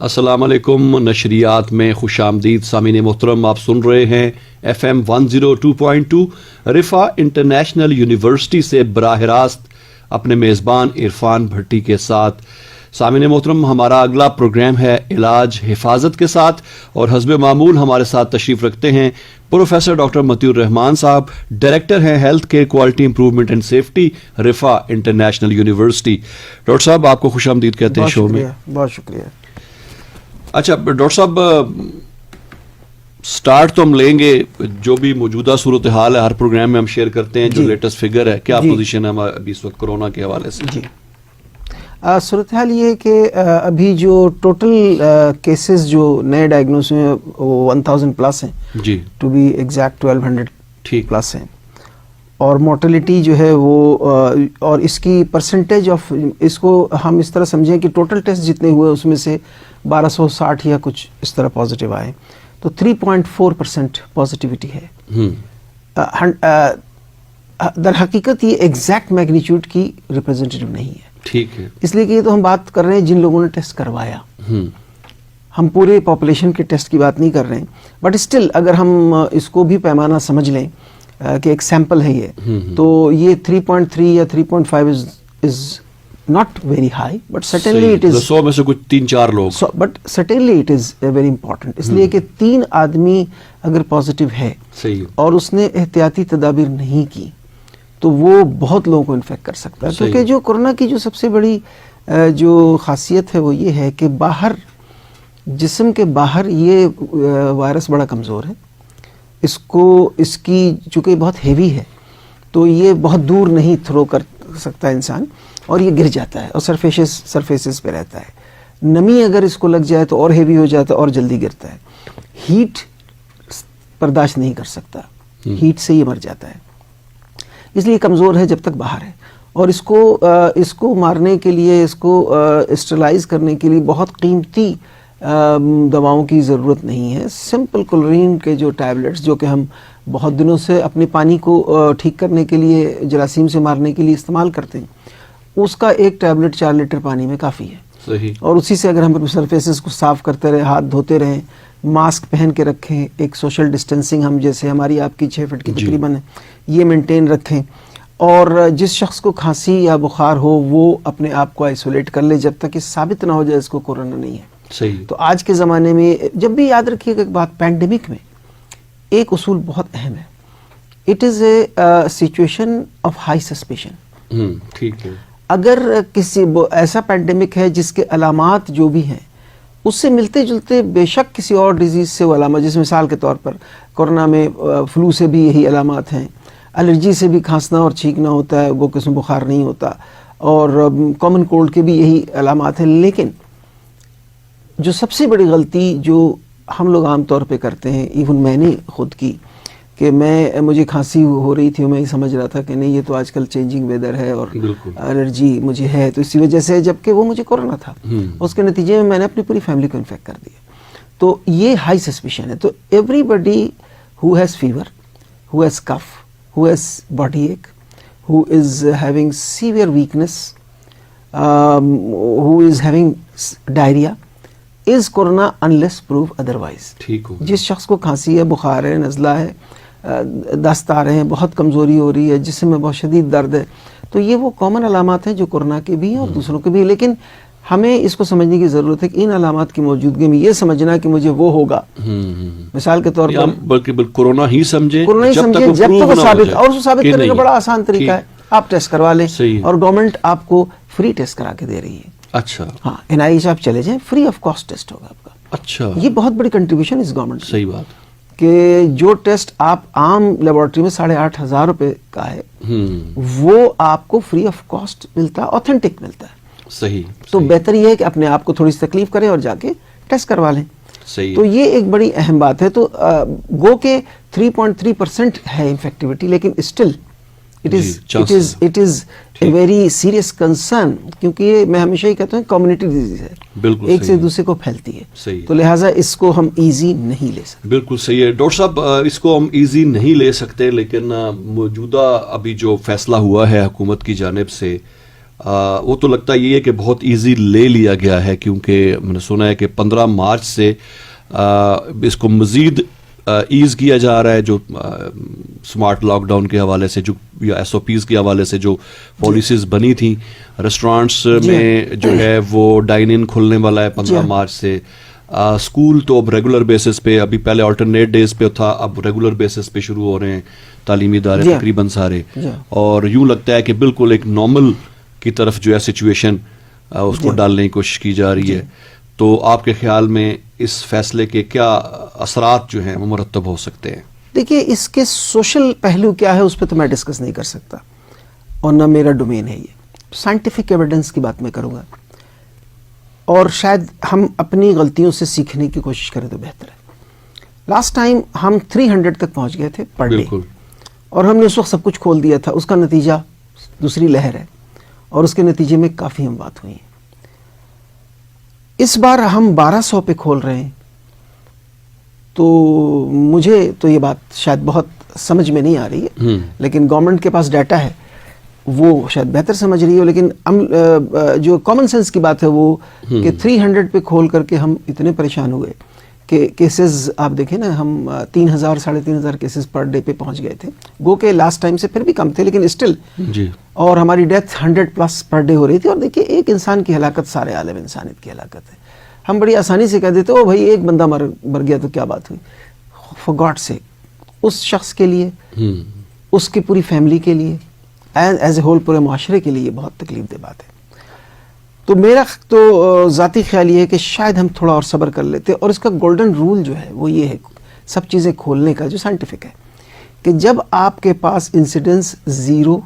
السلام علیکم. نشریات میں خوش آمدید سامعین محترم. آپ سن رہے ہیں FM 102.2 رفا انٹرنیشنل یونیورسٹی سے براہ راست اپنے میزبان عرفان بھٹی کے ساتھ. سامعین محترم, ہمارا اگلا پروگرام ہے علاج حفاظت کے ساتھ, اور حسب معمول ہمارے ساتھ تشریف رکھتے ہیں پروفیسر ڈاکٹر مطیع الرحمان صاحب, ڈائریکٹر ہیں health care quality improvement and safety Riphah international university. Doctor صاحب, آپ کو خوش آمدید کہتے ہیں شو میں. بہت شکریہ. اچھا ڈاکٹر صاحب, سٹارٹ تو ہم لیں گے, جو بھی موجودہ صورتحال ہے ہر پروگرام میں ہم شیئر کرتے ہیں, جو لیٹسٹ فگر ہے, کیا پوزیشن ہے ابھی اس وقت کرونا کے حوالے سے؟ جی, صورتحال یہ ہے کہ ابھی جو ٹوٹل کیسز جو نئے ڈائگنوز ہوئے ہیں وہ 1000 پلس ہیں. جی, ٹو بی ایگزیکٹ 1200 ٹھیک پلس ہیں, اور مورٹیلٹی جو ہے وہ اور اس کی پرسنٹیج آف, اس کو ہم اس طرح سمجھیں کہ ٹوٹل ٹیسٹ جتنے ہوئے اس میں سے 1260 یا کچھ اس طرح پازیٹیو آئے, تو 3.4% پازیٹیوٹی ہے. در حقیقت یہ ایگزیکٹ میگنیچیوڈ کی ریپرزینٹیو نہیں ہے. ٹھیک ہے, اس لیے کہ یہ تو ہم بات کر رہے ہیں جن لوگوں نے ٹیسٹ کروایا, ہم پورے پاپولیشن کے ٹیسٹ کی بات نہیں کر رہے ہیں. بٹ اسٹل اگر ہم اس کو بھی پیمانہ سمجھ لیں کہ ایک سیمپل ہے یہ, تو یہ 3.3 یا 3.5 از not very high, but certainly it is 100 میں سے کچھ 3-4 لوگ, but certainly it is very important. اس لیے کہ 3 آدمی اگر پازیٹیو ہے اور اس نے احتیاطی تدابیر نہیں کی تو وہ بہت لوگوں کو انفیکٹ کر سکتا ہے. کیونکہ جو کورونا کی جو سب سے بڑی جو خاصیت ہے وہ یہ ہے کہ باہر, جسم کے باہر یہ وائرس بڑا کمزور ہے. اس کی چونکہ بہت ہیوی ہے تو یہ بہت دور نہیں تھرو کر سکتا انسان, اور یہ گر جاتا ہے اور سرفیسز پہ رہتا ہے. نمی اگر اس کو لگ جائے تو اور ہیوی ہو جاتا ہے اور جلدی گرتا ہے. ہیٹ برداشت نہیں کر سکتا, ہیٹ سے یہ مر جاتا ہے, اس لیے کمزور ہے جب تک باہر ہے. اور اس کو مارنے کے لیے, اس کو اسٹرلائز کرنے کے لیے بہت قیمتی دواؤں کی ضرورت نہیں ہے. سمپل کلورین کے جو ٹیبلٹس جو کہ ہم بہت دنوں سے اپنے پانی کو ٹھیک کرنے کے لیے, جراثیم سے مارنے کے لیے استعمال کرتے ہیں, اس کا ایک ٹیبلٹ 4 لیٹر پانی میں کافی ہے. صحیح. اور اسی سے اگر ہم سرفیسز کو صاف کرتے رہیں, ہاتھ دھوتے رہیں, ماسک پہن کے رکھیں, ایک سوشل ڈسٹینسنگ ہم جیسے ہماری آپ کی 6 فٹ کی تقریباً ہے یہ مینٹین رکھیں, اور جس شخص کو کھانسی یا بخار ہو وہ اپنے آپ کو آئسولیٹ کر لے جب تک یہ ثابت نہ ہو جائے اس کو کورونا نہیں ہے. صحیح. تو آج کے زمانے میں جب بھی یاد رکھیے گا ایک بات, پینڈیمک میں ایک اصول بہت اہم ہے, it is a situation of high suspicion. ٹھیک ہے. اگر کسی ایسا پینڈیمک ہے جس کے علامات جو بھی ہیں اس سے ملتے جلتے بے شک کسی اور ڈیزیز سے وہ علامات, جس مثال کے طور پر کورونا میں فلو سے بھی یہی علامات ہیں, الرجی سے بھی کھانسنا اور چھینکنا ہوتا ہے, وہ قسم بخار نہیں ہوتا, اور کامن کولڈ کے بھی یہی علامات ہیں. لیکن جو سب سے بڑی غلطی جو ہم لوگ عام طور پہ کرتے ہیں, ایون میں نے خود کی, کہ مجھے کھانسی ہو رہی تھی اور میں یہ سمجھ رہا تھا کہ نہیں یہ تو آج کل چینجنگ ویدر ہے اور الرجی مجھے ہے تو اسی وجہ سے, جبکہ وہ مجھے کورونا تھا. اس کے نتیجے میں نے اپنی پوری فیملی کو انفیکٹ کر دیا. تو یہ ہائی سسپیشن ہے. تو everybody who has fever, who has cough, who has body ache, who is having severe weakness, who is having diarrhoea is corona unless prove otherwise. جس شخص کو کھانسی ہے, بخار ہے, نزلہ ہے, دست آ رہے ہیں, بہت کمزوری ہو رہی ہے, جسم میں بہت شدید درد ہے, تو یہ وہ کامن علامات ہیں جو کورونا کے بھی ہیں اور دوسروں کے بھی. لیکن ہمیں اس کو سمجھنے کی ضرورت ہے کہ ان علامات کی موجودگی میں یہ سمجھنا کہ مجھے وہ ہوگا, مثال کے طور پر بلکہ کورونا ہی سمجھیں جب تک وہ ثابت, اور اس کو ثابت کرنے کا بڑا آسان طریقہ ہے, آپ ٹیسٹ کروا لیں, اور گورنمنٹ آپ کو فری ٹیسٹ کرا کے دے رہی ہے. اچھا. ہاں, NIH آپ چلے جائیں, فری آف کاسٹ ٹیسٹ ہوگا آپ کا. اچھا, یہ بہت بڑی کنٹریبیوشن اس گورنمنٹ. صحیح بات کہ جو ٹیسٹ آپ عام لیبارٹری میں 8,500 روپے کا ہے وہ آپ کو فری آف کاسٹ ملتا ہے, اوتھینٹک ملتا ہے. صحیح. تو بہتر یہ ہے کہ اپنے آپ کو تھوڑی سی تکلیف کریں اور جا کے ٹیسٹ کروا لیں. صحیح. تو یہ ایک بڑی اہم بات ہے. تو گو کہ 3.3% ہے انفیکٹیوٹی, لیکن still it is a very serious concern, کیونکہ یہ میں ہمیشہ ہی کہتا ہوں کمیونٹی ڈیزیز ہے, ایک سے دوسرے کو پھیلتی ہے. تو لہٰذا اس کو ہم ایزی نہیں لے سکتے. بالکل صحیح ہے ڈاکٹر صاحب, اس کو ہم ایزی نہیں لے سکتے, لیکن موجودہ ابھی جو فیصلہ ہوا ہے حکومت کی جانب سے وہ تو لگتا یہ ہے کہ بہت ایزی لے لیا گیا ہے، کیونکہ میں نے سنا ہے کہ 15 مارچ سے اس کو مزید ایز کیا جا رہا ہے، جو سمارٹ لاک ڈاؤن کے حوالے سے جو یا ایس او پیز کے حوالے سے جو پالیسیز بنی تھیں. ریسٹورانٹس میں جو ہے وہ ڈائن ان کھلنے والا ہے 15 مارچ سے. اسکول تو اب ریگولر بیسس پہ، ابھی پہلے آلٹرنیٹ ڈیز پہ تھا، اب ریگولر بیسس پہ شروع ہو رہے ہیں تعلیمی ادارے تقریباً سارے. اور یوں لگتا ہے کہ بالکل ایک نارمل کی طرف جو ہے سچویشن اس کو ڈالنے کی کوشش کی جا رہی ہے. تو آپ کے خیال میں اس فیصلے کے کیا اثرات جو ہیں وہ مرتب ہو سکتے ہیں؟ دیکھیے اس کے سوشل پہلو کیا ہے اس پہ تو میں ڈسکس نہیں کر سکتا، اور نہ میرا ڈومین ہے. یہ سائنٹیفک ایویڈنس کی بات میں کروں گا، اور شاید ہم اپنی غلطیوں سے سیکھنے کی کوشش کریں تو بہتر ہے. لاسٹ ٹائم ہم 300 تک پہنچ گئے تھے پر ڈے، اور ہم نے اس وقت سب کچھ کھول دیا تھا. اس کا نتیجہ دوسری لہر ہے، اور اس کے نتیجے میں کافی اموات ہوئی ہیں. اس بار ہم 1200 پہ کھول رہے ہیں، تو مجھے تو یہ بات شاید بہت سمجھ میں نہیں آ رہی ہے، لیکن گورنمنٹ کے پاس ڈیٹا ہے، وہ شاید بہتر سمجھ رہی ہو. لیکن جو کامن سینس کی بات ہے وہ کہ 300 پہ کھول کر کے ہم اتنے پریشان ہوئے کہ کیسز آپ دیکھیں نا، ہم 3000 3500 کیسز پر ڈے پہ پہنچ گئے تھے. گو کہ لاسٹ ٹائم سے پھر بھی کم تھے، لیکن اسٹل اور ہماری ڈیتھ 100+ پر ڈے ہو رہی تھی. اور دیکھیے ایک انسان کی ہلاکت سارے عالم انسانیت کی ہلاکت ہے. ہم بڑی آسانی سے کہہ دیتے او بھائی ایک بندہ مر گیا تو کیا بات ہوئی. فار گاڈ سیک، اس شخص کے لیے، اس کی پوری فیملی کے لیے، ایز اے ہول پورے معاشرے کے لیے یہ بہت تکلیف دہ بات ہے. تو میرا تو ذاتی خیال یہ ہے کہ شاید ہم تھوڑا اور صبر کر لیتے. اور اس کا گولڈن رول جو ہے وہ یہ ہے سب چیزیں کھولنے کا، جو سائنٹیفک ہے، کہ جب آپ کے پاس انسیڈنس 0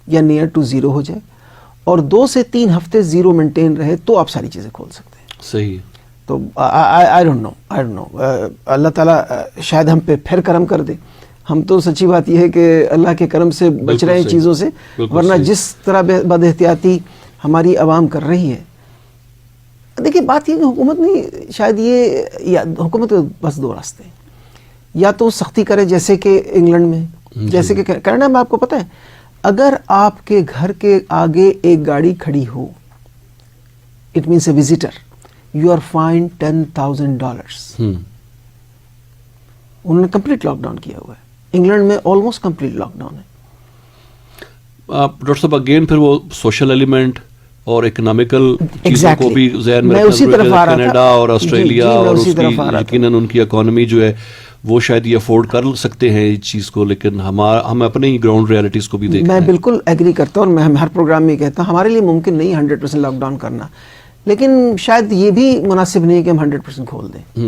یا نیئر ٹو 0 ہو جائے اور 2 سے 3 ہفتے 0 مینٹین رہے تو آپ ساری چیزیں کھول سکتے ہیں. صحیح. تو آئی ڈونٹ نو اللہ تعالیٰ شاید ہم پہ پھر کرم کر دے. ہم تو سچی بات یہ ہے کہ اللہ کے کرم سے بچ رہے ہیں چیزوں سے، ورنہ جس طرح بد احتیاطی ہماری عوام کر رہی ہے. دیکھیے بات یہ کہ حکومت نہیں، شاید یہ حکومت کے بس 2 راستے ہیں. یا تو سختی کرے جیسے کہ انگلینڈ میں، جیسے کہ کینیڈا میں. آپ کو پتہ ہے اگر آپ کے گھر کے آگے ایک گاڑی کھڑی ہو، it means a visitor, you are fine $10,000. انہوں نے کمپلیٹ لاک ڈاؤن کیا ہوا ہے. انگلینڈ میں آلموسٹ کمپلیٹ لاک ڈاؤن ہے. ڈاکٹر صاحب اگین پھر وہ سوشل ایلیمنٹ اور اکنامیکل چیزوں کو بھی ذہن میں رکھنا، کینیڈا اور آسٹریلیا اور اس کی یقیناً ان کی اکانومی جو ہے وہ شاید یہ افورڈ کر سکتے ہیں اس چیز کو، لیکن ہم اپنے ہی گراؤنڈ ریالٹیز کو بھی دیکھنا ہے. میں بالکل ایگری کرتا ہوں، اور میں ہر پروگرام میں کہتا ہوں ہمارے لیے ممکن نہیں 100% لاک ڈاؤن کرنا، لیکن شاید یہ بھی مناسب نہیں ہے کہ ہم 100% کھول دیں.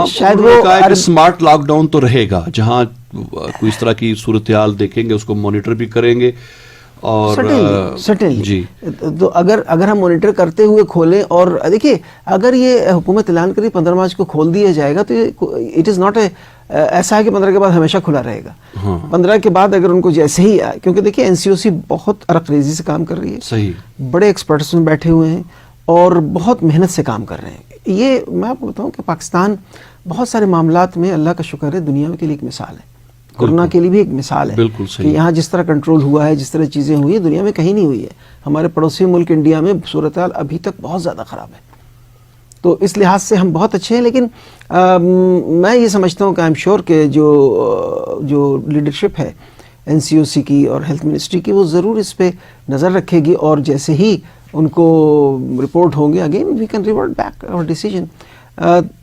شاید وہ اسمارٹ لاک ڈاؤن تو رہے گا، جہاں کوئی اس طرح کی صورتحال دیکھیں گے اس کو مانیٹر بھی کریں گے. اور سٹنلی تو اگر ہم مانیٹر کرتے ہوئے کھولیں، اور دیکھیے اگر یہ حکومت اعلان کری 15 مارچ کو کھول دیا جائے گا تو اٹ از ناٹ ایسا ہے کہ 15 کے بعد ہمیشہ کھلا رہے گا. 15 کے بعد اگر ان کو جیسے ہی آئے، کیونکہ دیکھیے NCOC بہت عرق ریزی سے کام کر رہی ہے، صحیح بڑے ایکسپرٹس میں بیٹھے ہوئے ہیں اور بہت محنت سے کام کر رہے ہیں. یہ میں آپ کو بتاؤں کہ پاکستان بہت سارے معاملات میں اللہ کا شکر ہے دنیا کے لیے ایک مثال ہے، کورونا کے لیے بھی ایک مثال ہے کہ یہاں جس طرح کنٹرول ہوا ہے، جس طرح چیزیں ہوئی ہیں دنیا میں کہیں نہیں ہوئی ہے. ہمارے پڑوسی ملک انڈیا میں صورتحال ابھی تک بہت زیادہ خراب ہے. تو اس لحاظ سے ہم بہت اچھے ہیں، لیکن میں یہ سمجھتا ہوں کہ آئی ایم شیور کہ جو لیڈرشپ ہے NCOC کی اور ہیلتھ منسٹری کی وہ ضرور اس پہ نظر رکھے گی، اور جیسے ہی ان کو رپورٹ ہوں گے again we can revert back اور ڈیسیجن.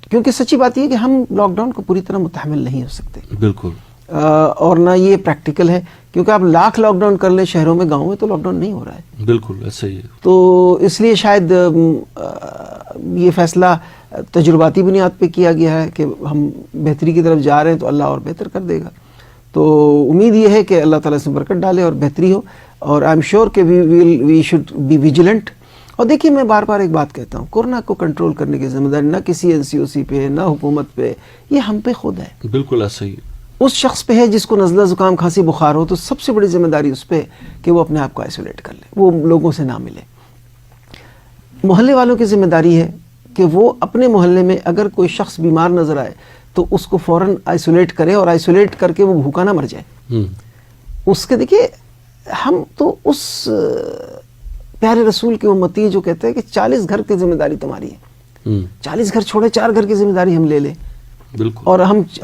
کیونکہ سچی بات یہ کہ ہم لاک ڈاؤن کو پوری طرح متحمل نہیں ہو سکتے، بالکل، اور نہ یہ پریکٹیکل ہے، کیونکہ آپ لاکھ لاک ڈاؤن کر لیں شہروں میں، گاؤں میں تو لاک ڈاؤن نہیں ہو رہا ہے. بالکل ایسا ہی ہے. تو اس لیے شاید یہ فیصلہ تجرباتی بنیاد پہ کیا گیا ہے کہ ہم بہتری کی طرف جا رہے ہیں تو اللہ اور بہتر کر دے گا. تو امید یہ ہے کہ اللہ تعالیٰ اس میں برکت ڈالے اور بہتری ہو، اور آئی ایم شیور کہ وی شوڈ بی ویجیلنٹ. اور دیکھیے میں بار بار ایک بات کہتا ہوں، کورونا کو کنٹرول کرنے کی ذمہ داری نہ کسی NCOC پہ، نہ حکومت پہ، یہ ہم پہ خود ہے. بالکل ایسا ہی اس شخص پہ ہے جس کو نزلہ زکام کھانسی بخار ہو، تو سب سے بڑی ذمہ داری اس پہ کہ وہ اپنے آپ کو آئسولیٹ کر لے، وہ لوگوں سے نہ ملے. محلے والوں کی ذمہ داری ہے کہ وہ اپنے محلے میں اگر کوئی شخص بیمار نظر آئے تو اس کو فوراً آئسولیٹ کرے، اور آئسولیٹ کر کے وہ بھوکا نہ مر جائے. اس کے دیکھیے ہم تو اس پیارے رسول کے امتی جو کہتے ہیں کہ 40 گھر کی ذمہ داری تمہاری ہے، 40 گھر چھوڑے 4 گھر کی ذمہ داری ہم لے لیں، بالکل، اور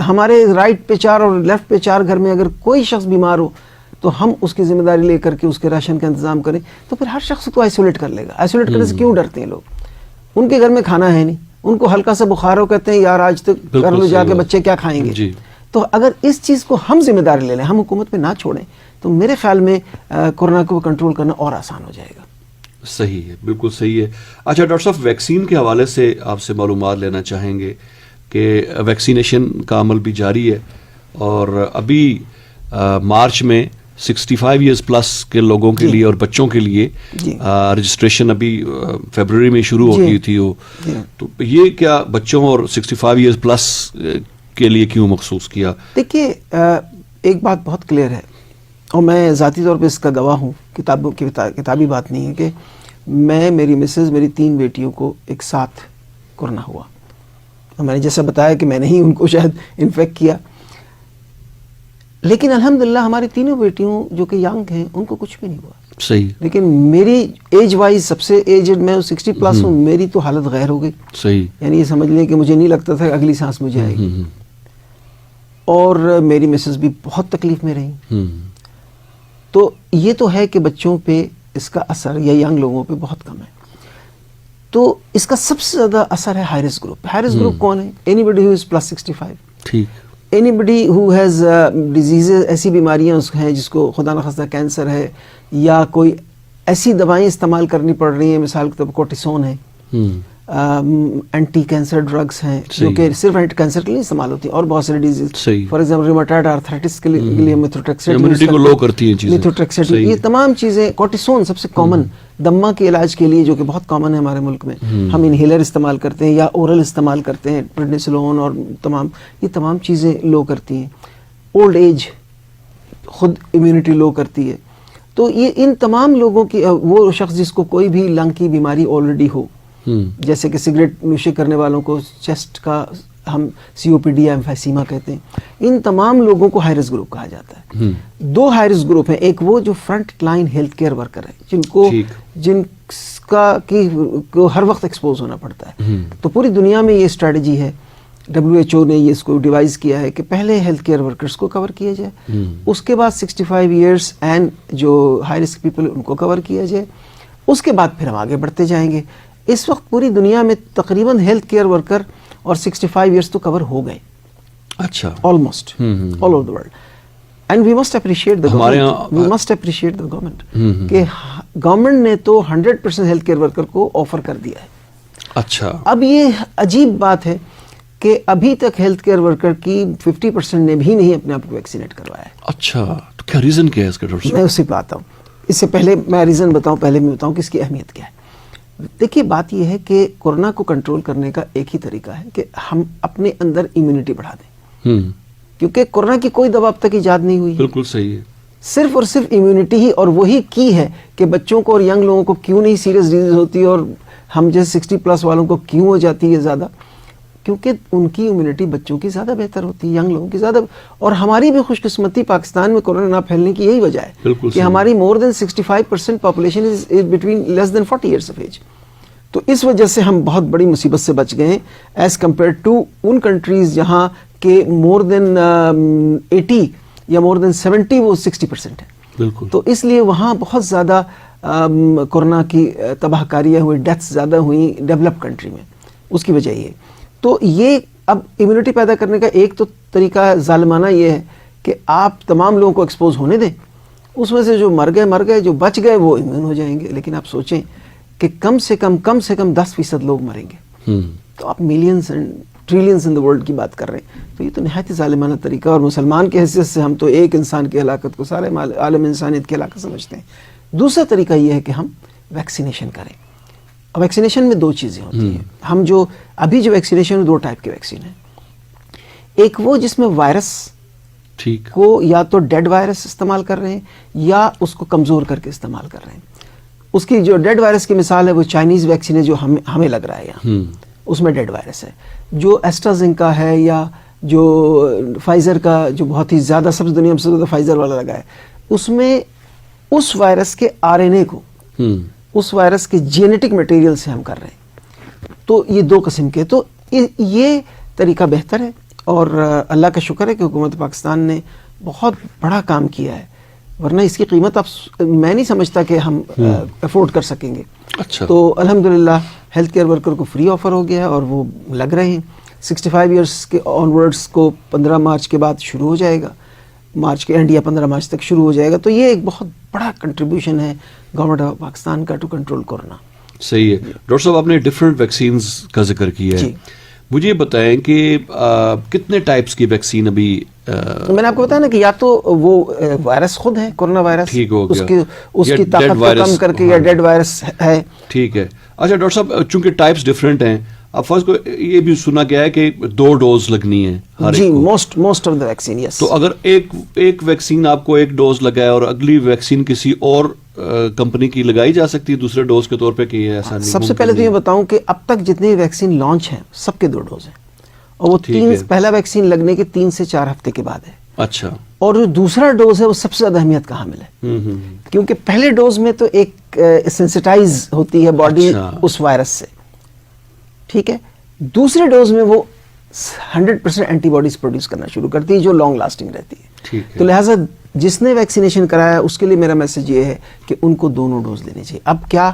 ہمارے رائٹ پہ 4 اور لیفٹ پہ 4 گھر میں اگر کوئی شخص بیمار ہو تو ہم اس کی ذمہ داری لے کر کے اس کے راشن کا انتظام کریں، تو پھر ہر شخص کو آئسولیٹ کر لے گا. آئسولیٹ کرنے سے کیوں ڈرتے ہیں لوگ؟ ان کے گھر میں کھانا ہے نہیں، ان کو ہلکا سا بخار ہو، کہتے ہیں یار آج تک کر لو جا کے، بچے کیا کھائیں گے؟ تو اگر اس چیز کو ہم ذمہ داری لے لیں، ہم حکومت پہ نہ چھوڑیں، تو میرے خیال میں کورونا کو کنٹرول کرنا اور آسان ہو جائے گا. صحیح ہے، بالکل صحیح ہے. اچھا ڈاکٹر صاحب، ویکسین کے حوالے سے آپ سے معلومات لینا چاہیں گے کہ ویکسینیشن کا عمل بھی جاری ہے، اور ابھی مارچ میں 65 ایئرز پلس کے لوگوں کے لیے اور بچوں کے لیے رجسٹریشن ابھی فیبروری میں شروع ہو گئی تھی. تو یہ کیا بچوں اور 65 ایئرز پلس کے لیے کیوں مخصوص کیا؟ دیکھیے، ایک بات بہت کلیئر ہے، اور میں ذاتی طور پہ اس کا گواہ ہوں، کتابی بات نہیں ہے، کہ میری مسز، میری 3 بیٹیوں کو ایک ساتھ کورونا ہوا، اور میں نے جیسا بتایا کہ میں نے ہی ان کو شاید انفیکٹ کیا، لیکن الحمدللہ ہماری تینوں بیٹیوں جو کہ ینگ ہیں ان کو کچھ بھی نہیں ہوا. صحیح. لیکن میری ایج وائز سب سے ایجڈ، میں 60 پلس ہوں، میری تو حالت غیر ہو گئی. صحیح. یعنی یہ سمجھ لیں کہ مجھے نہیں لگتا تھا اگلی سانس مجھے آئے گی، اور میری مسز بھی بہت تکلیف میں رہی. تو یہ تو ہے کہ بچوں پہ اس کا اثر یا ینگ لوگوں پہ بہت کم ہے. تو اس کا سب سے زیادہ اثر ہے high risk group. High risk group کون ہے؟ Anybody who is +65. ٹھیک. Anybody who has diseases, ایسی بیماریاں ہیں جس کو خدا نخواستہ کینسر ہے، یا کوئی ایسی دوائیں استعمال کرنی پڑ رہی ہیں، مثال کے طور پر کورٹیسون ہے، اینٹی کینسر ڈرگس ہیں جو کہ صرف اینٹی کینسر کے لیے استعمال ہوتی ہیں، اور بہت ساری ڈیزیز، فار ایگزامپل ریماٹائڈ آرتھرائٹس کے لیے امیونٹی کو لو کرتی ہیں چیزیں، میتھوٹریکسیٹ. یہ تمام چیزیں، کورٹیسون سب سے کامن، دمہ کے علاج کے لیے جو کہ بہت کامن ہے ہمارے ملک میں، ہم انہیلر استعمال کرتے ہیں یا اورل استعمال کرتے ہیں، پریڈنیسلون اور یہ تمام چیزیں لو کرتی ہیں. اولڈ ایج خود امیونٹی لو کرتی ہے. تو یہ ان تمام لوگوں کی، وہ شخص جس کو کوئی بھی لنگ کی بیماری آلریڈی ہو، جیسے کہ سگریٹ نوشی کرنے والوں کو چیسٹ کا ہم COPD یا ایمفیسیما کہتے ہیں، ان تمام لوگوں کو ہائی رسک گروپ کہا جاتا ہے. 2 ہائی رسک گروپ ہیں، ایک وہ جو front line health care worker ہے، جن کو ہر وقت ایکسپوز ہونا پڑتا ہے. تو پوری دنیا میں یہ اسٹریٹجی ہے، WHO نے یہ اس کو ڈیوائز کیا ہے کہ پہلے ہیلتھ کیئر ورکرز کو کور کیا جائے، اس کے بعد 65 ایئرس اینڈ جو ہائی رسک پیپل ان کو کور کیا جائے، اس کے بعد پھر ہم آگے بڑھتے جائیں گے. اس وقت پوری دنیا میں تقریباً ہیلتھ کیئر ورکر اور 65 ایئرس تو کور ہو گئے. اچھا. Almost all over the world. And we must appreciate the government, کہ گورنمنٹ نے تو 100% ہیلتھ کیئر ورکر کو آفر کر دیا ہے. اچھا. اب یہ عجیب بات ہے کہ ابھی تک ہیلتھ کیئر ورکر کی 50% نے بھی نہیں اپنے آپ کو ویکسینیٹ کروایا ہے. اچھا، تو کیا ریزن کیا ہے اس کا ڈاکٹر صاحب؟ میں اسی پہ آتا ہوں. اس سے پہلے میں ریزن بتاؤں، پہلے میں بتاؤں کہ اس کی اہمیت کیا ہے. دیکھیے، بات یہ ہے کہ کورونا کو کنٹرول کرنے کا ایک ہی طریقہ ہے کہ ہم اپنے اندر امیونٹی بڑھا دیں، کیونکہ کورونا کی کوئی دوا اب تک ایجاد نہیں ہوئی. بالکل صحیح ہے. صرف اور صرف امیونٹی ہی، اور وہی کی ہے کہ بچوں کو اور ینگ لوگوں کو کیوں نہیں سیریس ڈیزیز ہوتی، اور ہم جیسے 60 پلس والوں کو کیوں ہو جاتی ہے زیادہ، کیونکہ ان کی امیونٹی بچوں کی زیادہ بہتر ہوتی ہے، ینگ لوگوں کی زیادہ. اور ہماری بھی خوش قسمتی پاکستان میں کورونا نہ پھیلنے کی یہی وجہ ہے کہ ہماری more than 65% population is between less than 40 years of age. تو اس وجہ سے ہم بہت بڑی مصیبت سے بچ گئے ہیں ایز کمپیئر ٹو ان کنٹریز جہاں کہ مور دین 80 یا مور دین 70 وہ 60% ہے. بالکل. تو اس لیے وہاں بہت زیادہ کورونا کی تباہ کاریاں ہوئی، ڈیتھس زیادہ ہوئیں ڈیولپ کنٹری میں. اس کی وجہ یہ. تو یہ اب امیونٹی پیدا کرنے کا ایک تو طریقہ ظالمانہ یہ ہے کہ آپ تمام لوگوں کو ایکسپوز ہونے دیں، اس میں سے جو مر گئے، جو بچ گئے وہ امیون ہو جائیں گے. لیکن آپ سوچیں کہ کم سے کم 10% لوگ مریں گے. تو آپ millions and trillions in the world کی بات کر رہے ہیں. تو یہ تو نہایت ظالمانہ طریقہ، اور مسلمان کی حیثیت سے ہم تو ایک انسان کی ہلاکت کو سارے عالم انسانیت کی ہلاکت سمجھتے ہیں. دوسرا طریقہ یہ ہے کہ ہم ویکسینیشن کریں. اب ویکسینیشن میں 2 چیزیں ہوتی ہیں. ہم جو ابھی جو ویکسینیشن 2 ٹائپ کے ویکسین ہیں. ایک وہ جس میں وائرس کو یا تو ڈیڈ وائرس استعمال کر رہے ہیں یا اس کو کمزور کر کے استعمال کر رہے ہیں. اس کی جو ڈیڈ وائرس کی مثال ہے وہ چائنیز ویکسین ہے جو ہمیں لگ رہا ہے یہاں، اس میں ڈیڈ وائرس ہے. جو ایسٹرازینکا ہے یا جو فائزر کا جو بہت ہی زیادہ سب دنیا میں سب سے زیادہ فائزر والا لگا ہے، اس میں اس وائرس کے RNA کو اس وائرس کے جینیٹک مٹیریل سے ہم کر رہے ہیں. تو یہ 2 قسم کے, تو یہ طریقہ بہتر ہے, اور اللہ کا شکر ہے کہ حکومت پاکستان نے بہت بڑا کام کیا ہے, ورنہ اس کی قیمت میں نہیں سمجھتا کہ ہم افورڈ کر سکیں گے. اچھا. تو الحمدللہ ہیلتھ کیئر ورکر کو فری آفر ہو گیا ہے اور وہ لگ رہے ہیں. 65 ایئرس کے آن ورڈس کو 15 مارچ کے بعد شروع ہو جائے گا, مارچ کے اینڈ یا 15 مارچ تک شروع ہو جائے گا. تو یہ ایک بہت بڑا کنٹریبیوشن ہے گورنمنٹ آف پاکستان کا ٹو کنٹرول کورونا. صحیح ہے. ڈاکٹر صاحب آپ نے ڈفرینٹ ویکسینز کا ذکر کیا ہے, مجھے یہ بتائیں کہ کتنے ٹائپس کی ویکسین ابھی میں نے آپ کو بتایا نا کہ یا تو وہ وائرس خود ہے کورونا وائرس, اس کی طاقت کو کم کر کے, یا ڈیڈ وائرس ہے. ٹھیک ہے. اچھا ڈاکٹر صاحب, چونکہ ٹائپس ڈفرینٹ ہیں, اب فرض کو یہ بھی سنا گیا ہے کہ 2 ڈوز لگنی ہے جی, موسٹ آف دا ویکسین. یس. تو اگر ایک ویکسین آپ کو 1 ڈوز لگا ہے اور اگلی ویکسین کسی اور کمپنی کی لگائی جا سکتی ہے دوسرے ڈوز کے طور پہ, کہ یہ ایسا نہیں؟ سب سے پہلے تو یہ بتاؤں کہ اب تک جتنے ویکسین لانچ ہیں سب کے 2 ڈوز ہیں, اور وہ پہلا ویکسین لگنے کے 3 سے 4 ہفتے کے بعد ہے. اچھا. اور جو دوسرا ڈوز ہے وہ سب سے زیادہ اہمیت کا حامل ہے, کیونکہ پہلے ڈوز میں تو ایک سینسٹائز ہوتی ہے باڈی اس وائرس سے, ٹھیک ہے. دوسرے ڈوز میں وہ 100% اینٹی باڈیز پروڈیوس کرنا شروع کرتی ہے جو لانگ لاسٹنگ رہتی ہے. تو لہٰذا جس نے ویکسینیشن کرایا اس کے لیے میرا میسج یہ ہے کہ ان کو دونوں ڈوز لینے چاہیے. اب کیا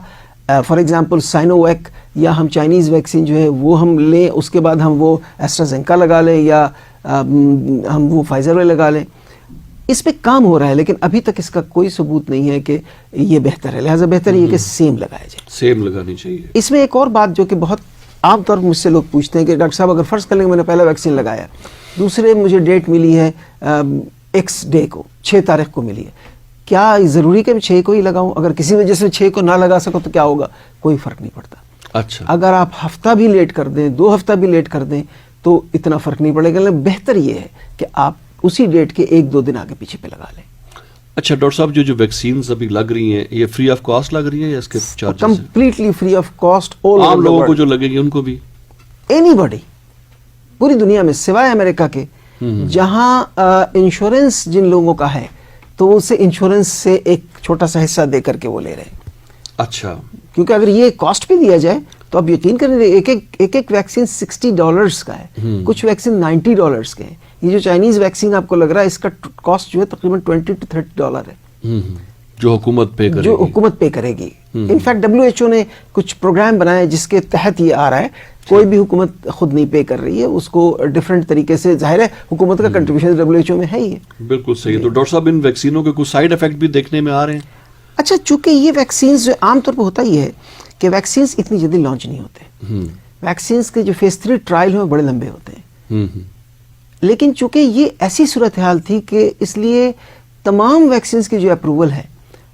فار ایگزامپل سائنو ویک یا ہم چائنیز ویکسین جو ہے وہ ہم لیں, اس کے بعد ہم وہ ایسٹرازینکا لگا لیں یا ہم وہ فائزر والے لگا لیں, اس پہ کام ہو رہا ہے, لیکن ابھی تک اس کا کوئی ثبوت نہیں ہے کہ یہ بہتر ہے. لہٰذا بہتر یہ کہ سیم لگایا جائے, سیم لگانی چاہیے. اس میں ایک اور بات جو کہ بہت عام طور پر مجھ سے لوگ پوچھتے ہیں کہ ڈاکٹر صاحب اگر فرض کر لیں کہ میں نے پہلا ویکسین لگایا, دوسرے مجھے ڈیٹ ملی ہے ایکس ڈے کو, 6 تاریخ کو ملی ہے, کیا ضروری کہ میں 6 کو ہی لگاؤں؟ اگر کسی وجہ سے 6 کو نہ لگا سکو تو کیا ہوگا؟ کوئی فرق نہیں پڑتا. اچھا. اگر آپ ہفتہ بھی لیٹ کر دیں, 2 ہفتہ بھی لیٹ کر دیں تو اتنا فرق نہیں پڑے گا, لیکن بہتر یہ ہے کہ آپ اسی ڈیٹ کے 1-2 دن آگے پیچھے پہ لگا لیں. اچھا ڈاکٹر صاحب, جو ویکسینز ابھی لگ رہی ہیں یہ فری آف کاسٹ لگ رہی ہیں یا اس کے charges? Completely free of cost. عام لوگوں کو جو لگے گی ان کو بھی؟ اینی باڈی پوری دنیا میں سوائے امریکہ کے, جہاں انشورنس جن لوگوں کا ہے تو اسے انشورنس سے ایک چھوٹا سا حصہ دے کر کے وہ لے رہے ہیں. اچھا. کیونکہ اگر یہ کاسٹ پہ دیا جائے تو آپ یقین کریں ایک ویکسین $60 کا ہے, کچھ ویکسین $90 کے ہیں. یہ جو چائنیز ویکسین آپ کو لگ رہا ہے اس کا کاسٹ جو ہے تقریباً $20 to $30 ہے, جو حکومت پے کرے گی. انفیکٹ WHO نے کچھ پروگرام بنائے جس کے تحت یہ آ رہا ہے. کوئی بھی حکومت خود نہیں پے کر رہی ہے, اس کو ڈفرینٹ طریقے سے, ظاہر ہے حکومت کا کنٹریبیوشن WHO میں ہے ہی ہے. بالکل صحیح. تو ڈاکٹر صاحب ان ویکسینوں کے کچھ سائیڈ افیکٹ بھی دیکھنے میں آ رہے ہیں؟ اچھا, چونکہ یہ ویکسینز جو عام طور پہ ہوتا ہی ہے کہ ویکسینز اتنی جلدی لانچ نہیں ہوتے. ویکسینز کے جو فیز 3 ٹرائل ہیں بڑے لمبے ہوتے ہیں, لیکن چونکہ یہ ایسی صورتحال تھی کہ اس لیے تمام ویکسینز کی جو اپروول ہے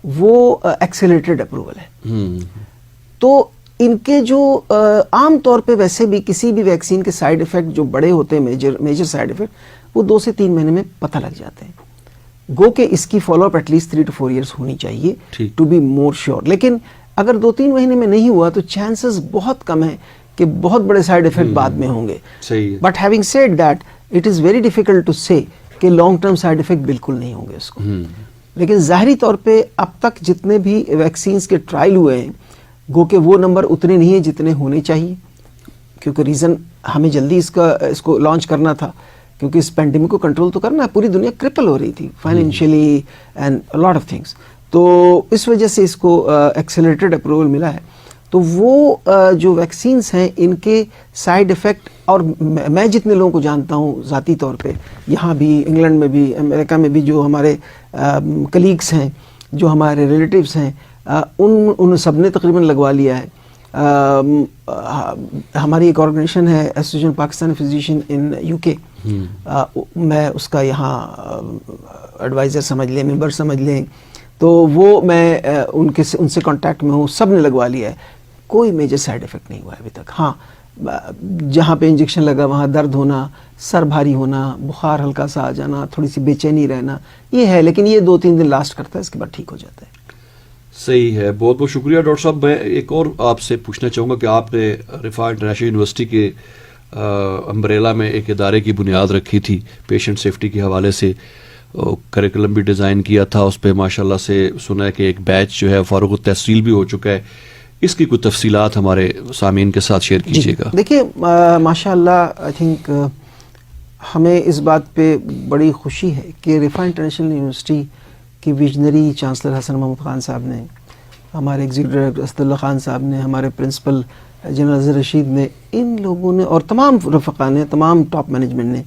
وہ ایکسیلریٹڈ اپروول ہے. تو ان کے جو عام طور پہ ویسے بھی کسی بھی ویکسین کے سائیڈ ایفیکٹ جو بڑے ہوتے ہیں, میجر سائیڈ ایفیکٹ, وہ 2 سے 3 مہینے میں پتہ لگ جاتے ہیں. گو کہ اس کی follow up at least 3 to 4 years ہونی چاہیے ٹو بی مور شیور. لیکن اگر 2-3 مہینے میں نہیں ہوا تو چانسز بہت کم ہیں کہ بہت بڑے سائیڈ ایفیکٹ بعد میں ہوں گے. But having said that it is very difficult to say کہ لانگ ٹرم سائیڈ ایفیکٹ بالکل نہیں ہوں گے اس کو. لیکن ظاہری طور پہ اب تک جتنے بھی ویکسینز کے ٹرائل ہوئے ہیں گو کہ وہ نمبر اتنے نہیں ہیں جتنے ہونے چاہیے, کیونکہ ریزن ہمیں جلدی اس کو لانچ کرنا تھا, کیونکہ اس پینڈیمک کو کنٹرول تو کرنا ہے. پوری دنیا کرپل ہو رہی تھی financially and lot of things, تو اس وجہ سے اس کو ایکسیلریٹڈ اپروول ملا ہے. تو وہ جو ویکسینز ہیں ان کے سائیڈ ایفیکٹ, اور میں جتنے لوگوں کو جانتا ہوں ذاتی طور پہ, یہاں بھی انگلینڈ میں بھی امریکہ میں بھی جو ہمارے کلیگس ہیں, جو ہمارے ریلیٹیوز ہیں, ان سب نے تقریباً لگوا لیا ہے. ہماری ایک آرگنائزیشن ہے ایسوسیشن پاکستانی فزیشین ان UK, میں اس کا یہاں ایڈوائزر سمجھ لیں, ممبر سمجھ لیں, تو وہ میں ان سے کانٹیکٹ میں ہوں, سب نے لگوا لیا ہے. کوئی میجر سائیڈ ایفیکٹ نہیں ہوا ہے ابھی تک. ہاں, جہاں پہ انجیکشن لگا وہاں درد ہونا, سر بھاری ہونا, بخار ہلکا سا آ جانا, تھوڑی سی بے چینی رہنا, یہ ہے, لیکن یہ 2-3 دن لاسٹ کرتا ہے, اس کے بعد ٹھیک ہو جاتا ہے. صحیح ہے, بہت بہت شکریہ ڈاکٹر صاحب. میں ایک اور آپ سے پوچھنا چاہوں گا کہ آپ نے رفاح انٹرنیشنل یونیورسٹی کے امبریلا میں ایک ادارے کی بنیاد رکھی تھی پیشنٹ سیفٹی کے حوالے سے. کریکولم بھی ڈیزائن کیا تھا, اس پہ ماشاءاللہ سے سنا ہے کہ ایک بیچ جو ہے فارغ التحصیل بھی ہو چکا ہے. اس کی کوئی تفصیلات ہمارے سامعین کے ساتھ شیئر کیجیے گا. دیکھیے ماشاءاللہ آئی تھنک ہمیں اس بات پہ بڑی خوشی ہے کہ رفا انٹرنیشنل یونیورسٹی کی ویژنری چانسلر حسن محمود خان صاحب نے, ہمارے ایگزیکٹو ڈائریکٹر اسد اللہ خان صاحب نے, ہمارے پرنسپل جنرل اظہر رشید نے, ان لوگوں نے اور تمام رفقا نے, تمام ٹاپ مینجمنٹ نے,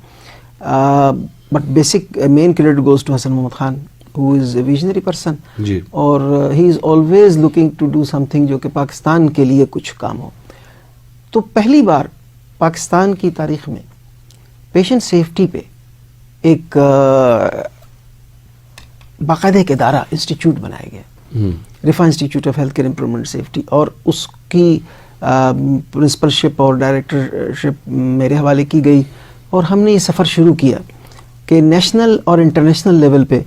but basic main credit goes to Hasan Mahmood Khan who is a visionary person ji, اور he is always looking to do something جو کہ پاکستان کے لیے کچھ کام ہو. تو پہلی بار پاکستان کی تاریخ میں پیشنٹ سیفٹی پہ ایک باقاعدہ ایک ادارہ انسٹیٹیوٹ بنایا گیا, Riphah institute of health care improvement safety, اور اس کی پرنسپلشپ اور ڈائریکٹرشپ میرے حوالے کی گئی, اور ہم نے یہ سفر شروع کیا کہ نیشنل اور انٹرنیشنل لیول پہ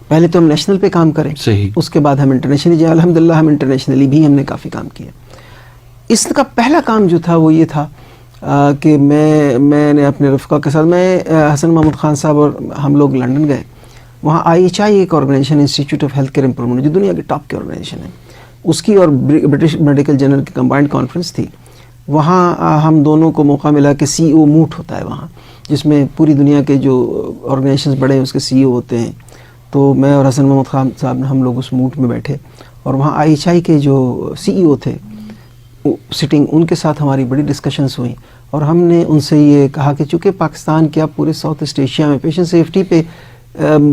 پہلے تو ہم نیشنل پہ کام کریں, اس کے بعد ہم انٹرنیشنلی جائیں. الحمدللہ ہم انٹرنیشنلی بھی ہم نے کافی کام کیا. اس کا پہلا کام جو تھا وہ یہ تھا کہ میں نے اپنے رفقا کے ساتھ, میں حسن محمود خان صاحب اور ہم لوگ لنڈن گئے. وہاں IHI ایک organization institute of health care improvement جو دنیا کی ٹاپ کی آرگنائزیشن ہے, اس کی اور برٹش میڈیکل جرنل کی کمبائنڈ کانفرنس تھی. وہاں ہم دونوں کو موقع ملا کہ CEO موٹ ہوتا ہے وہاں, جس میں پوری دنیا کے جو آرگنائزیشنز بڑے ہیں اس کے CEO ہوتے ہیں. تو میں اور حسن محمود خان صاحب نے ہم لوگ اس موٹ میں بیٹھے, اور وہاں IHI کے جو CEO تھے سٹنگ, ان کے ساتھ ہماری بڑی ڈسکشنز ہوئیں, اور ہم نے ان سے یہ کہا کہ چونکہ پاکستان کیا پورے ساؤتھ ایسٹ ایشیا میں پیشنٹ سیفٹی پہ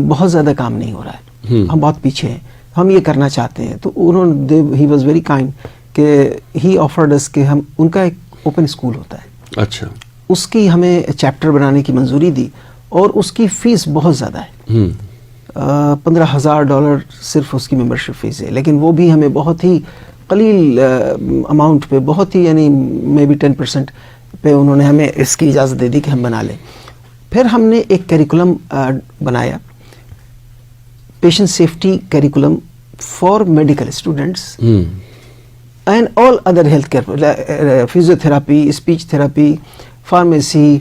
بہت زیادہ کام نہیں ہو رہا ہے, ہم بہت پیچھے ہیں, ہم یہ کرنا چاہتے ہیں. تو انہوں نے ہی واز ویری کائنڈ کہ ہی آفرڈ اس کہ ہم, ان کا ایک اوپن اسکول ہوتا ہے, اچھا, اس کی ہمیں چیپٹر بنانے کی منظوری دی, اور اس کی فیس بہت زیادہ ہے, $15,000 صرف اس کی ممبرشپ فیس ہے, لیکن وہ بھی ہمیں بہت ہی قلیل اماؤنٹ پہ, بہت ہی یعنی مے بی 10% پہ انہوں نے ہمیں اس کی اجازت دے دی کہ ہم بنا لیں. پھر ہم نے ایک کیریکولم بنایا, patient safety curriculum for medical students and all other health care, physio therapy, speech therapy, pharmacy,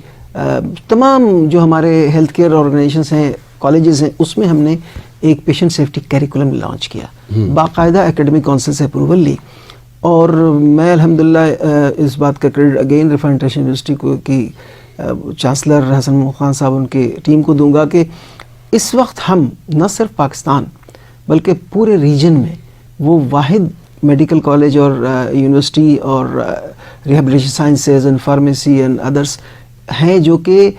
تمام جو ہمارے ہیلتھ کیئر آرگنائزیشنس ہیں, کالجز ہیں, اس میں ہم نے ایک پیشنٹ سیفٹی کیریکولم لانچ کیا, باقاعدہ اکیڈمک کونسل سے اپروول لی. اور میں الحمدللہ اس بات کا کریڈٹ اگین رفا انٹرنیشنل یونیورسٹی کو کی چانسلر حسن محمود خان صاحب ان کی ٹیم کو دوں گا کہ اس وقت ہم نہ صرف پاکستان بلکہ پورے ریجن میں وہ واحد میڈیکل کالج اور یونیورسٹی اور rehabilitation sciences and pharmacy and others ہیں جو کہ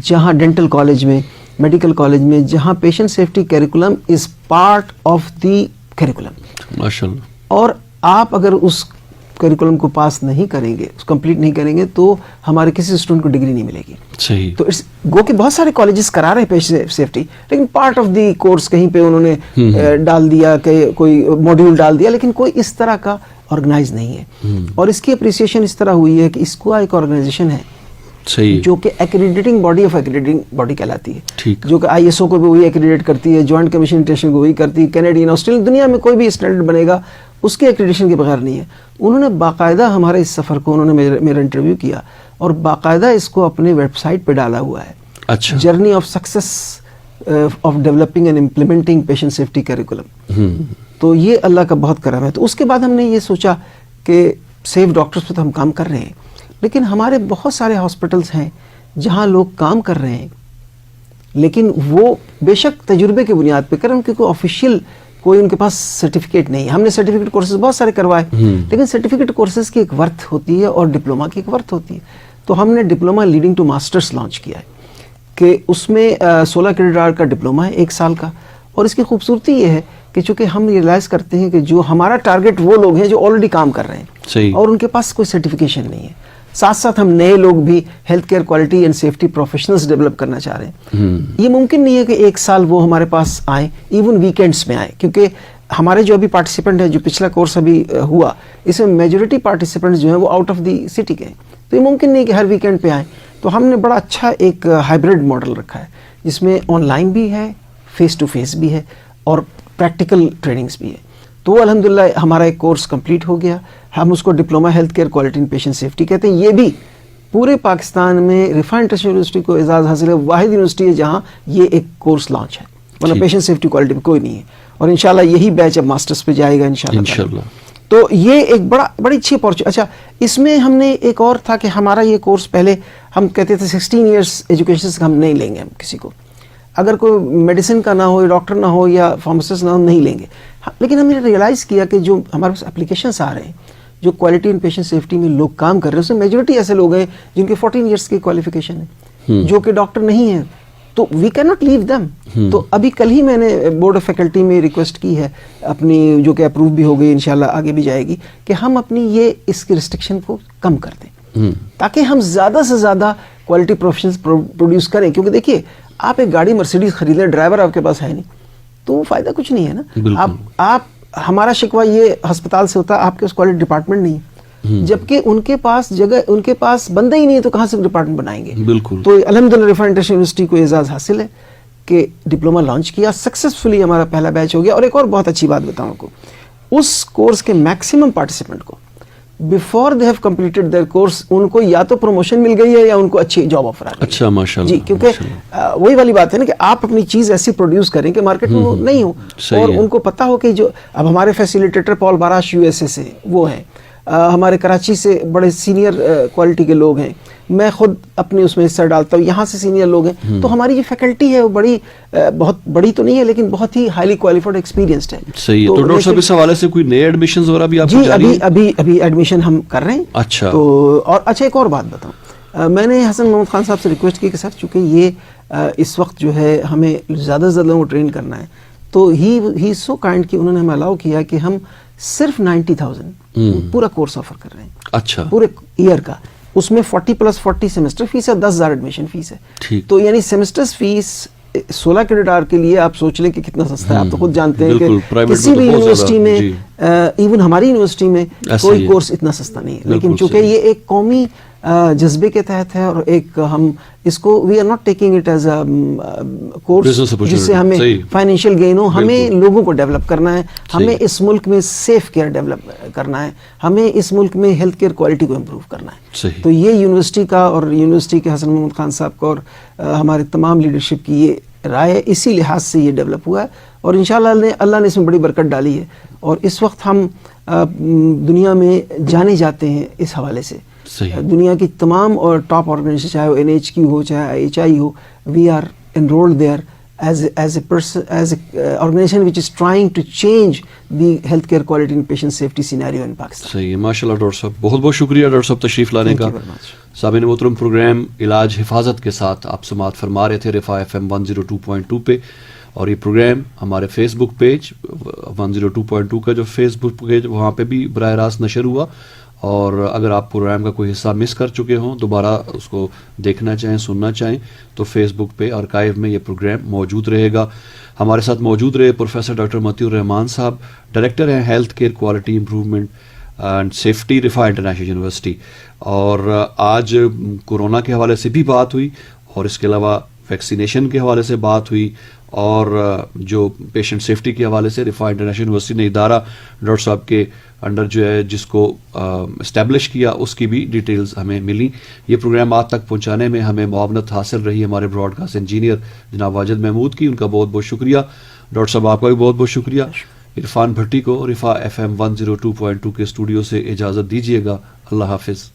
جہاں ڈینٹل کالج میں, میڈیکل کالج میں, جہاں patient safety curriculum is part of the curriculum. ماشاءاللہ. اور آپ اگر اس کیریکولم کو پاس نہیں کریں گے, کمپلیٹ نہیں کریں گے, تو ہمارے کسی اسٹوڈنٹ کو ڈگری نہیں ملے گی. صحیح. تو گو کہ بہت سارے کالجز کرا رہے ہیں پیشنٹ سیفٹی, لیکن پارٹ آف دی کورس کہیں پہ انہوں نے ڈال دیا, کہ کوئی ماڈیول ڈال دیا, لیکن کوئی اس طرح کا آرگنائز نہیں ہے. اور اس کی اپریسیشن اس طرح ہوئی ہے کہ اس کو ایک آرگنائزیشن ہے جو کہ ایکریڈیٹنگ باڈی آف ایکریڈیٹنگ باڈی کہلاتی ہے, جو کہ ISO کو بھی وہی ایکریڈیٹ کرتی ہے, جوائنٹ کمیشن انٹرنیشنل کو وہی کرتی ہے, کینیڈین, آسٹریلین, دنیا میں کوئی بھی اسٹینڈرڈ بنے گا اس کے ایکریڈیشن کے بغیر نہیں ہے. انہوں نے باقاعدہ ہمارے اس سفر کو, انہوں نے میرا انٹرویو کیا اور باقاعدہ اس کو اپنے ویب سائٹ پہ ڈالا ہوا ہے. اچھا. Journey of success of developing and implementing patient safety curriculum. تو یہ اللہ کا بہت کرم ہے. تو اس کے بعد ہم نے یہ سوچا کہ سیف ڈاکٹرز پہ تو ہم کام کر رہے ہیں, لیکن ہمارے بہت سارے ہاسپٹلز ہیں جہاں لوگ کام کر رہے ہیں, لیکن وہ بے شک تجربے کی بنیاد پہ کریں, کیونکہ آفیشیل کوئی ان کے پاس سرٹیفکیٹ نہیں. ہم نے سرٹیفکیٹ کورسز بہت سارے کروائے, لیکن سرٹیفکیٹ کورسز کی ایک ورتھ ہوتی ہے اور ڈپلوما کی ایک ورتھ ہوتی ہے. تو ہم نے diploma leading to masters launch کیا ہے کہ اس میں 16 کریڈٹ آور کا ڈپلوما ہے 1 سال کا. اور اس کی خوبصورتی یہ ہے کہ چونکہ ہم ریئلائز کرتے ہیں کہ جو ہمارا ٹارگٹ وہ لوگ ہیں جو آلریڈی کام کر رہے ہیں اور ان کے پاس کوئی سرٹیفکیشن نہیں ہے, ساتھ ساتھ ہم نئے لوگ بھی health care quality and safety professionals develop کرنا چاہ رہے ہیں. یہ ممکن نہیں ہے کہ 1 سال وہ ہمارے پاس آئیں, ایون ویکینڈس میں آئیں, کیونکہ ہمارے جو ابھی پارٹیسپینٹ ہیں, جو پچھلا کورس ابھی ہوا, اس میں میجورٹی پارٹیسپینٹس جو ہیں وہ آؤٹ آف دی سٹی کے ہیں. تو یہ ممکن نہیں کہ ہر ویکینڈ پہ آئیں. تو ہم نے بڑا اچھا ایک ہائبرڈ ماڈل رکھا ہے جس میں آن لائن بھی ہے, فیس ٹو فیس بھی ہے اور پریکٹیکل ٹریننگز بھی ہے. تو الحمدللہ ہمارا ایک کورس کمپلیٹ ہو گیا. ہم اس کو diploma health care quality and patient safety کہتے ہیں. یہ بھی پورے پاکستان میں رفا انٹرنیشنل یونیورسٹی کو اعزاز حاصل ہے, واحد یونیورسٹی ہے جہاں یہ ایک کورس لانچ ہے. ورنہ پیشنٹ سیفٹی کوالٹی میں کوئی نہیں ہے. اور انشاءاللہ یہی بیچ اب ماسٹرز پہ جائے گا انشاءاللہ. تو یہ ایک بڑی اچھی اپارچونیٹی. اچھا اس میں ہم نے ایک اور تھا کہ ہمارا یہ کورس پہلے ہم کہتے تھے 16 ایئرس ایجوکیشن سے ہم نہیں لیں گے, ہم کسی کو اگر کوئی میڈیسن کا نہ ہو, ڈاکٹر نہ ہو یا فارماسسٹ نہ ہو, نہیں لیں گے. لیکن ہم نے ریئلائز کیا کہ جو ہمارے پاس اپلیکیشنس آ رہے ہیں, جو کوالٹی اینڈ پیشنٹ سیفٹی میں لوگ کام کر رہے ہیں, اس میں میجورٹی ایسے لوگ ہیں جن کے 14 ایئرس کی کوالیفیکیشن ہے, جو کہ ڈاکٹر نہیں ہیں. تو we can not leave them. تو ابھی کل ہی میں نے بورڈ آف فیکلٹی میں ریکویسٹ کی ہے اپنی, جو کہ اپروو بھی ہو گئی, انشاءاللہ آگے بھی جائے گی, کہ ہم اپنی اس کی ریسٹرکشن کو کم کر دیں تاکہ ہم زیادہ سے زیادہ کوالٹی پروفیشنلز پروڈیوس کریں. کیونکہ دیکھیے آپ ایک گاڑی مرسیڈیز خرید لیں, ڈرائیور آپ کے پاس ہے نہیں, تو وہ فائدہ کچھ نہیں ہے نا. آپ ہمارا شکوہ یہ ہسپتال سے ہوتا ہے, آپ کے اس کوالٹی ڈپارٹمنٹ نہیں ہے, جبکہ ان کے پاس جگہ, ان کے پاس بندہ ہی نہیں ہے, تو کہاں سے ڈپارٹمنٹ بنائیں گے. بالکل. تو الحمدللہ رفا انٹرنیشنل یونیورسٹی کو اعزاز حاصل ہے کہ ڈپلوما لانچ کیا سکسیسفلی, ہمارا پہلا بیچ ہو گیا. اور ایک اور بہت اچھی بات بتاؤں کو, اس کورس کے میکسیمم پارٹیسپینٹ کو before they have completed their course ان کو یا تو پروموشن مل گئی ہے یا ان کو اچھی جاب آفر آ گئی. اچھا ماشاءاللہ. جی, کیونکہ وہی والی بات ہے نا کہ آپ اپنی چیز ایسی پروڈیوس کریں کہ مارکیٹ میں وہ نہیں ہو, اور ان کو پتا ہو کہ جو اب ہمارے facilitator Paul Barash U S A سے وہ ہیں, ہمارے کراچی سے بڑے سینئر کوالٹی کے لوگ ہیں, میں خود اپنے اس میں حصہ ڈالتا ہوں, یہاں سے سینئر لوگ ہیں. تو ہماری جو فیکلٹی ہے وہ بہت بڑی تو نہیں ہے, لیکن بہت ہی ہائیلی کوالیفائڈ ایکسپیرینسڈ ہے. صحیح ہے. تو ڈاکٹر صاحب اس حوالے سے کوئی نئے ایڈمیشنز وغیرہ بھی آپ کو جاری ہیں؟ ابھی ایڈمیشن ہم کر رہے ہیں. اچھا. تو اور اچھا ایک اور بات بتاؤں, میں نے حسن محمد خان صاحب سے ریکویسٹ کی کہ سر چونکہ یہ اس وقت جو ہے ہمیں زیادہ سے زیادہ لوگوں کو ٹرین کرنا ہے, تو ہی سو کائنڈ کہ انہوں نے ہمیں الاؤ کیا کہ ہم صرف 90,000 پورا کورس آفر کر رہے ہیں. اچھا. پورے ایئر کا, اس میں 40+40 سیمسٹر فیس ہے, 10,000 ایڈمیشن فیس ہے. تو یعنی سیمسٹر فیس 16 کریڈٹ آور کے لیے آپ سوچ لیں کہ کتنا سستا ہے. آپ تو خود جانتے ہیں کہ کسی بھی یونیورسٹی میں, ایون ہماری یونیورسٹی میں کوئی کورس اتنا سستا نہیں ہے. لیکن چونکہ یہ ایک قومی جذبے کے تحت ہے, اور ایک ہم اس کو we are not taking it as a course جس سے ہمیں فائنینشیل گین ہو. ہمیں لوگوں کو ڈیولپ کرنا ہے, ہمیں اس ملک میں سیف کیئر ڈیولپ کرنا ہے, ہمیں اس ملک میں ہیلتھ کیئر کوالٹی کو امپروو کرنا ہے. تو یہ یونیورسٹی کا اور یونیورسٹی کے حسن محمد خان صاحب کا اور ہمارے تمام لیڈرشپ کی یہ رائے ہے, اسی لحاظ سے یہ ڈیولپ ہوا ہے. اور انشاءاللہ اللہ نے اس میں بڑی برکت ڈالی ہے, اور اس وقت ہم دنیا میں جانے جاتے ہیں اس حوالے سے. دنیا کی تمام اور ٹاپ آرگنائزیشن, چاہے وہ NHQ ہو, چاہے IHI ہو, we are enrolled there as a person, as a organization which is trying to change the healthcare quality and patient safety scenario in Pakistan. صحیح ہے. ماشاءاللہ ڈاکٹر صاحب, بہت بہت شکریہ ڈاکٹر صاحب تشریف لانے کا. سامعین محترم, پروگرام علاج حفاظت کے ساتھ آپ سماعت فرما رہے تھے رفا FM 102.2 پہ, اور یہ پروگرام ہمارے فیس بک پیج 102.2 کا جو فیس بک پیج, وہاں پہ بھی براہ راست نشر ہوا. اور اگر آپ پروگرام کا کوئی حصہ مس کر چکے ہوں, دوبارہ اس کو دیکھنا چاہیں, سننا چاہیں, تو فیس بک پہ آرکائیو میں یہ پروگرام موجود رہے گا. ہمارے ساتھ موجود رہے پروفیسر ڈاکٹر متی الرحمان صاحب, ڈائریکٹر ہیں health care quality improvement and safety Riphah international university. اور آج کورونا کے حوالے سے بھی بات ہوئی, اور اس کے علاوہ ویکسینیشن کے حوالے سے بات ہوئی, اور جو پیشنٹ سیفٹی کے حوالے سے رفا انٹرنیشنل یونیورسٹی نے ادارہ ڈاکٹر صاحب کے انڈر جو ہے جس کو اسٹیبلش کیا, اس کی بھی ڈیٹیلز ہمیں ملی. یہ پروگرام آپ تک پہنچانے میں ہمیں معاونت حاصل رہی ہمارے براڈ کاسٹ انجینئر جناب واجد محمود کی, ان کا بہت بہت شکریہ. ڈاکٹر صاحب آپ کا بھی بہت بہت شکریہ. عرفان بھٹی کو رفا FM 102.2 کے اسٹوڈیو سے اجازت دیجیے گا. اللہ حافظ.